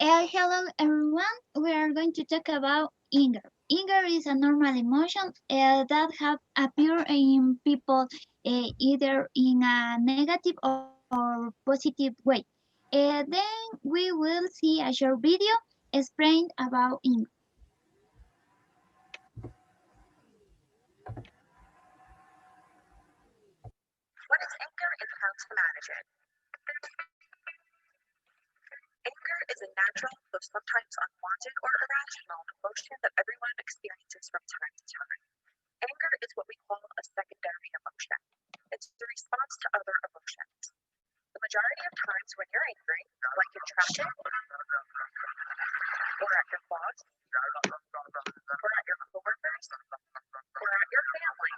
Hello everyone. We are going to talk about anger. Anger is a normal emotion that have appear in people either in a negative or positive way. Then we will see a short video explained about anger. What is anger and how to manage it? Anger is a natural, though sometimes unwanted or irrational, emotion that everyone experiences from time to time. Anger is what we call a secondary emotion. It's the response to other emotions. The majority of times when you're angry, like in traffic, or at your boss, or at your coworkers, or at your family,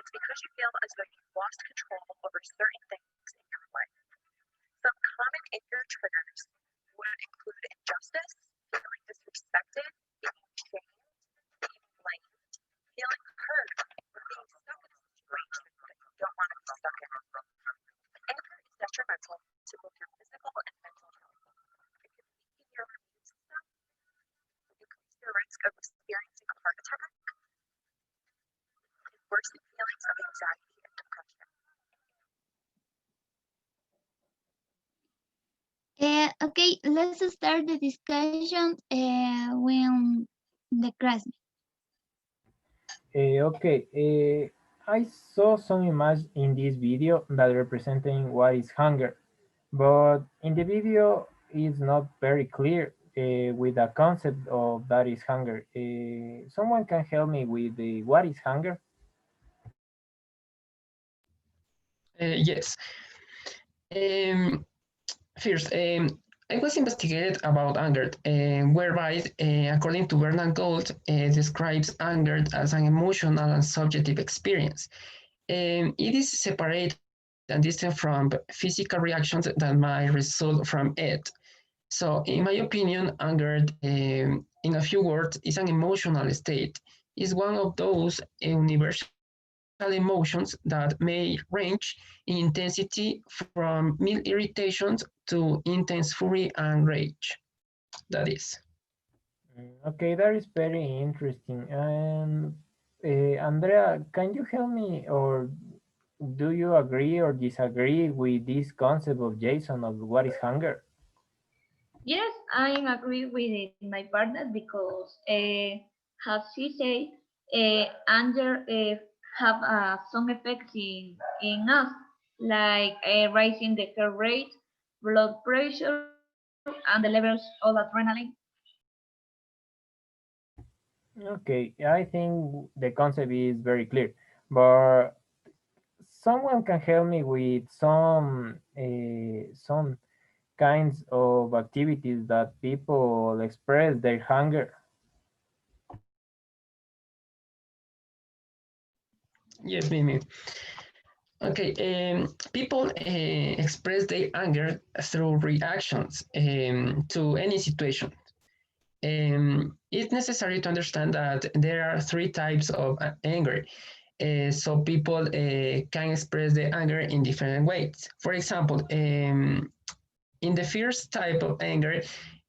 it's because you feel as though you've lost control over certain things in your life. Some common anger triggers would include injustice, feeling disrespected, being shamed, being blamed, feeling hurt, or being stuck in a situation that you don't want to be stuck in. Anger is detrimental to both your physical and mental health. It can weaken your immune system, increase your risk of experiencing a heart attack, and worsen feelings of anxiety and depression. Okay, let's start the discussion when the classmate. Okay, I saw some image in this video that representing what is hunger, but in the video it's not very clear with the concept of that is hunger. Someone can help me with the what is hunger? Yes. Um, First, I was investigated about anger, whereby, according to Bernard Gold, describes anger as an emotional and subjective experience. It is separate and distinct from physical reactions that might result from it. So, in my opinion, anger, in a few words, is an emotional state. It's one of those universal emotions that may range in intensity from mild irritations to intense fury and rage. That is. Okay, that is very interesting. And Andrea, can you help me, or do you agree or disagree with this concept of Jason of what is hunger? Yes, I agree with it, my partner, because as she said, anger have some effects in us, like raising the heart rate, blood pressure, and the levels of adrenaline. Okay, I think the concept is very clear, but someone can help me with some kinds of activities that people express their hunger. Yes, Mimi. Okay, people express their anger through reactions to any situation. It's necessary to understand that there are three types of anger. So people can express their anger in different ways. For example, in the first type of anger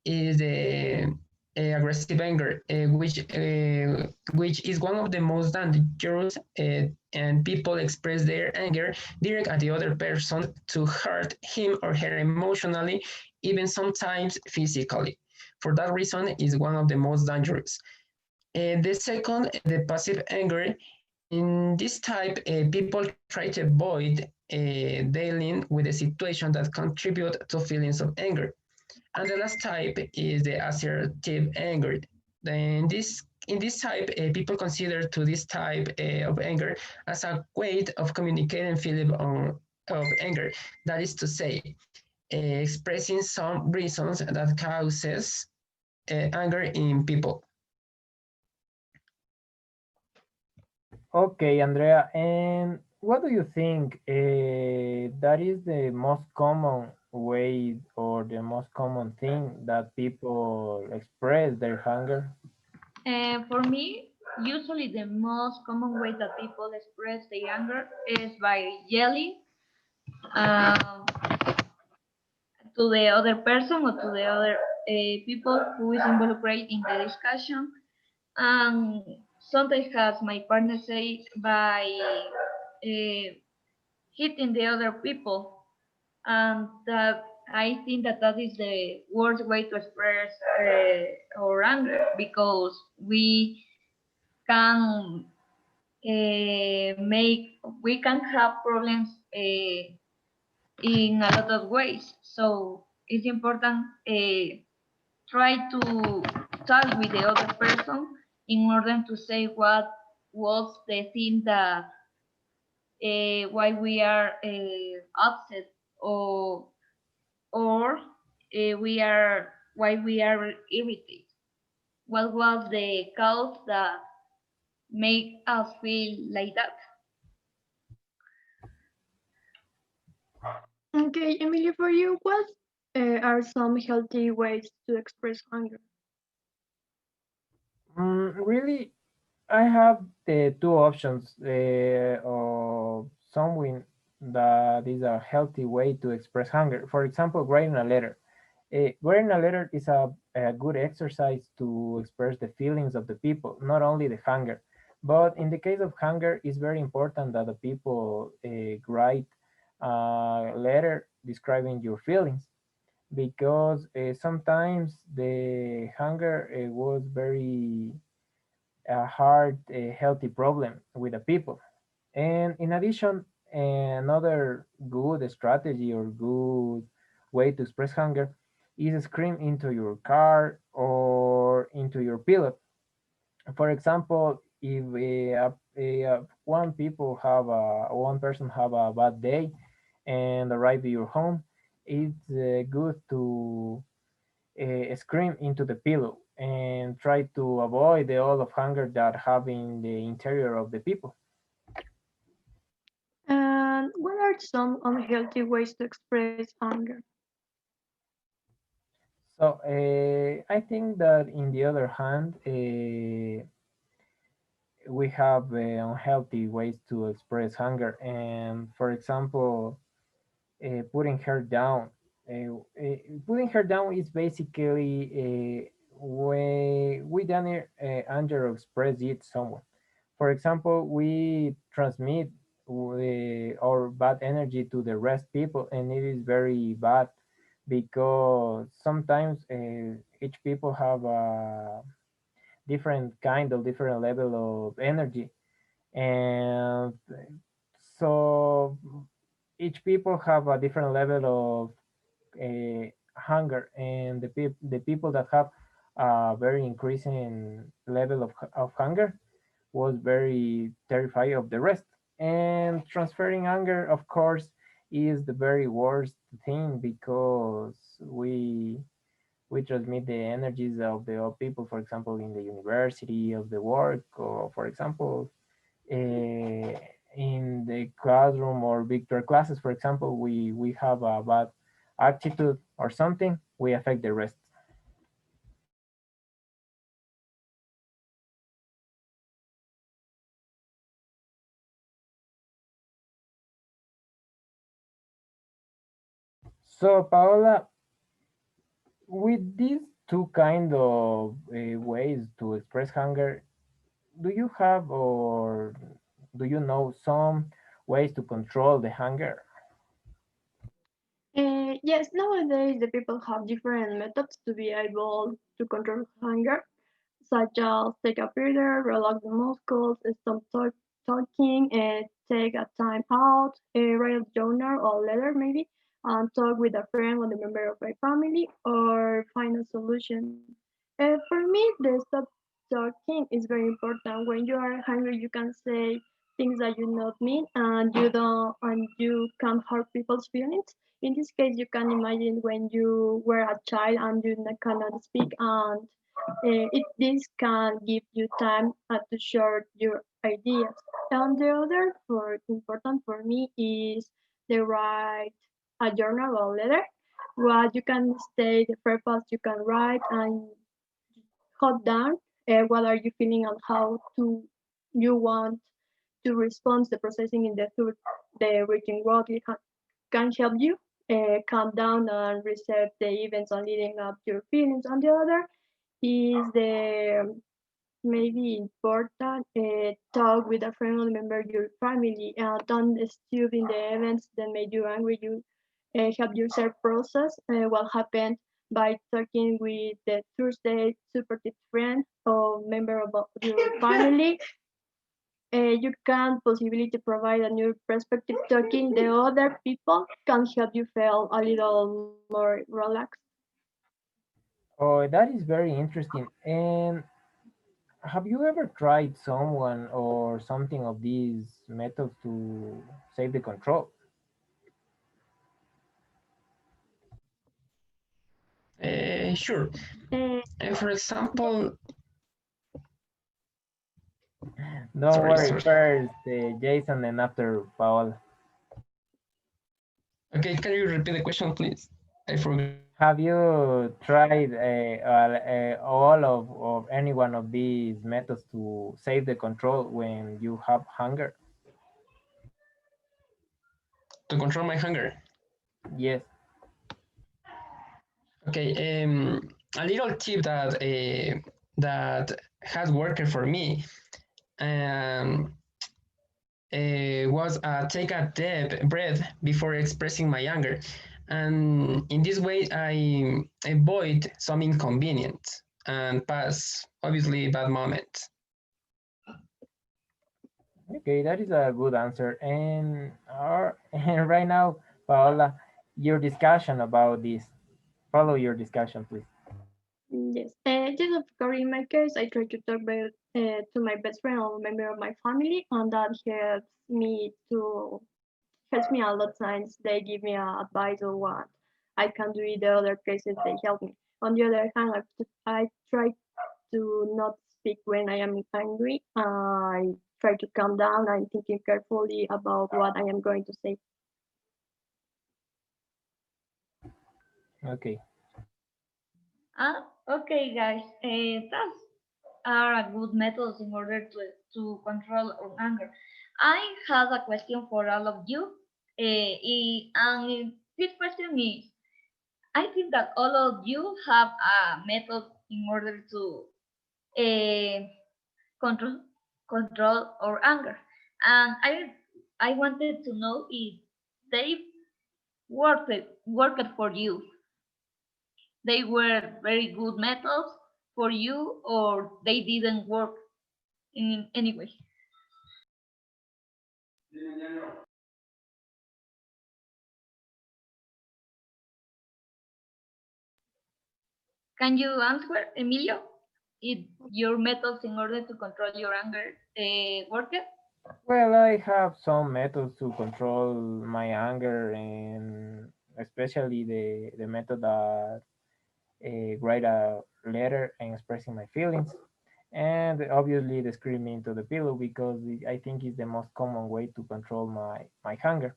is the aggressive anger, which is one of the most dangerous, and people express their anger direct at the other person to hurt him or her emotionally, even sometimes physically. For that reason, is one of the most dangerous. The second, the passive anger. In this type, people try to avoid dealing with a situation that contribute to feelings of anger. And the last type is the assertive anger. In this type, people consider to this type of anger as a way of communicating feeling of anger. That is to say, expressing some reasons that causes anger in people. Okay, Andrea, and what do you think that is the most common way or the most common thing that people express their hunger? And for me, usually the most common way that people express their anger is by yelling um, to the other person or to the other people who is involved in the discussion, and sometimes, as my partner say, by hitting the other people, and that I think that that is the worst way to express our anger, because we can we can have problems in a lot of ways. So it's important try to talk with the other person in order to say what was the thing that why we are upset, or we are why we are irritated. What was the cause that make us feel like that? Okay, Emily, for you, what are some healthy ways to express hunger? Really, I have the two options of something that is a healthy way to express hunger. For example, writing a letter. Writing a letter is a good exercise to express the feelings of the people, not only the hunger. But in the case of hunger, it's very important that the people write a letter describing your feelings, because sometimes the hunger was very a hard, healthy problem with the people. And in addition, another good strategy or good way to express hunger is scream into your car or into your pillow. For example, if one person have a bad day and arrive at your home, it's good to scream into the pillow and try to avoid the all of hunger that have in the interior of the people. And what are some unhealthy ways to express hunger? So I think that in the other hand, we have unhealthy ways to express hunger, and for example, putting her down. Putting her down is basically when we don't under express it someone. For example, we transmit our bad energy to the rest people, and it is very bad because sometimes each people have a different level of energy, and so each people have a different level of hunger, and the people that have a very increasing level of hunger was very terrified of the rest. And transferring anger, of course, is the very worst thing because we transmit the energies of the old people, for example, in the university, of the work, or for example, in the classroom or virtual classes, for example, we have a bad attitude or something, we affect the rest. So, Paola, with these two kind of ways to express hunger, do you have or do you know some ways to control the hunger? Yes, nowadays the people have different methods to be able to control hunger, such as take a breather, relax the muscles, stop talking, take a time out, write a journal or letter maybe, and talk with a friend or a member of my family, or find a solution. For me, the stop talking is very important. When you are hungry, you can say things that you not mean, and you can hurt people's feelings. In this case, you can imagine when you were a child and you cannot speak, and this can give you time to share your ideas. And the other for important for me is the write a journal or letter. What you can state the purpose you can write and jot down what are you feeling and how to you want to respond the processing in the through the written word can help you calm down and reset the events and leading up your feelings. On the other is the maybe important talk with a family member, your family. Don't stew in the events that made you angry. You help yourself process what happened by talking with the Thursday supportive friend or member of your family. You can possibly provide a new perspective. Talking the other people can help you feel a little more relaxed. Oh, that is very interesting. And have you ever tried someone or something of these methods to save the control? Sure. Uh, For example, Don't sorry, worry, sorry. first Jason and after Paola. Okay, can you repeat the question, please? I forgot. Have you tried all of any one of these methods to save the control when you have hunger? To control my hunger. Yes. Okay, a little tip that has worked for me um, was take a deep breath before expressing my anger, and in this way I avoid some inconvenience and pass obviously bad moments. Okay, that is a good answer. And right now, Paola, your discussion about this. Follow your discussion, please. yes, just of course, in my case, I try to talk to my best friend or member of my family, and that helps me a lot times. They give me advice on what I can do. In the other cases, they help me. On the other hand, I try to not speak when I am angry. I try to calm down. I'm thinking carefully about what I am going to say. Okay. Okay, guys, that's are a good methods in order to control our anger. I have a question for all of you, and this question is: I think that all of you have a method in order to uh, control our anger, and I wanted to know if they worked for you. They were very good methods for you, or they didn't work in any way. Can you answer, Emilio? If your methods in order to control your anger worked? Well, I have some methods to control my anger, and especially the method that write a letter and expressing my feelings, and obviously the screaming to the pillow because I think it's the most common way to control my hunger.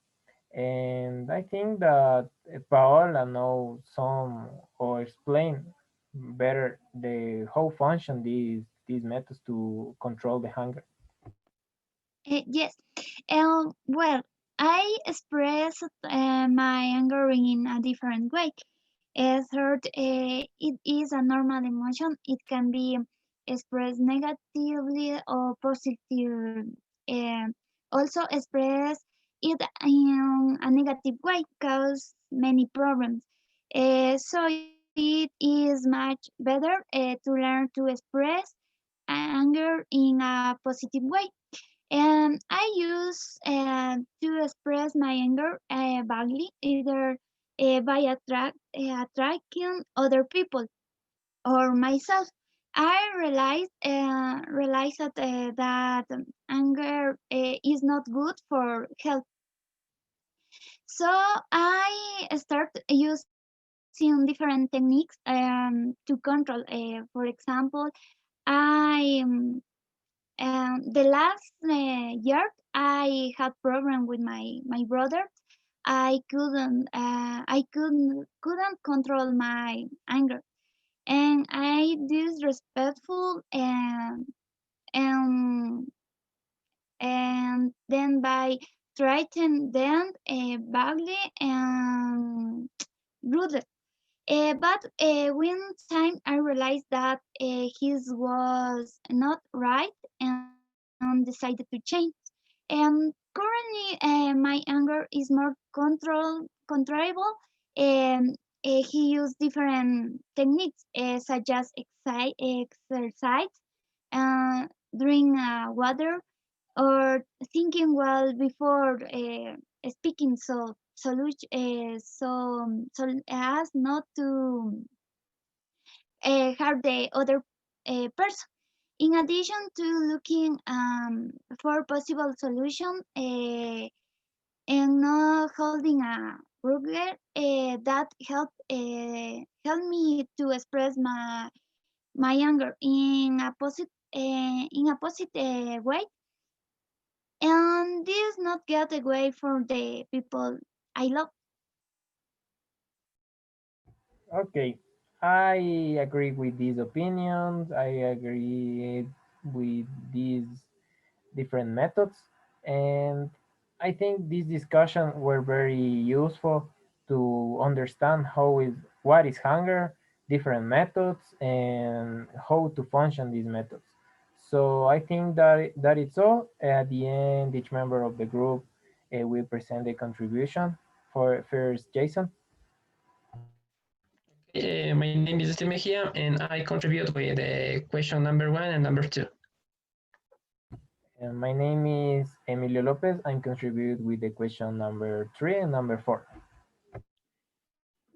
And I think that Paola knows some or explain better the how function these methods to control the hunger. Yes. Well, I express my anger in a different way. Third, it is a normal emotion. It can be expressed negatively or positive. Uh, Also, express it in a negative way cause many problems. So it is much better to learn to express anger in a positive way. And I use to express my anger badly, either by attracting other people or myself. I realized that anger is not good for health. So I start using different techniques to control. For example, I the last year I had problem with my brother. I couldn't control my anger, and I disrespectful and then by threatened them badly and rudely. But when time I realized that his was not right and decided to change. Currently, my anger is more controllable. He used different techniques such as exercise, uh, drink water, or thinking well before speaking, so as not to hurt the other person. In addition to looking for possible solution and not holding a ruler, that help me to express my anger in a positive way, and this not get away from the people I love. Okay, I agree with these opinions. I agree with these different methods, and I think these discussions were very useful to understand what is hunger, different methods, and how to function these methods. So I think that it's all. At the end, each member of the group will present a contribution. For first, Jason. My name is Steve Mejia, and I contribute with question number 1 and number 2. And my name is Emilio Lopez. I'm contribute with the question number 3 and number 4.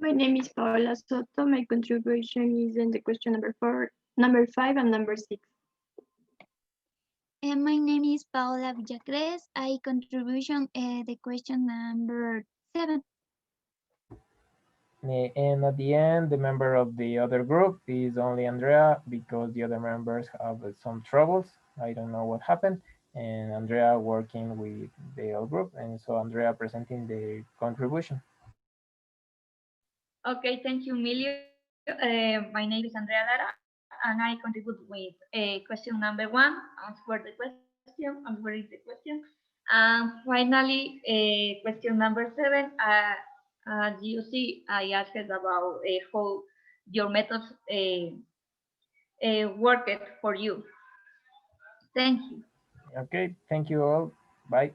My name is Paola Soto. My contribution is in the question number 4, number 5, and number 6. And my name is Paola Villacres. I contribution the question number 7. And at the end, the member of the other group is only Andrea because the other members have some troubles. I don't know what happened. And Andrea working with the other group. And so Andrea presenting the contribution. Okay, thank you, Emilio. My name is Andrea Lara, and I contribute with question number 1, answer the question, answer the question. And finally, question number 7, as you see, I asked about how your methods worked for you. Thank you. Okay, thank you all. Bye.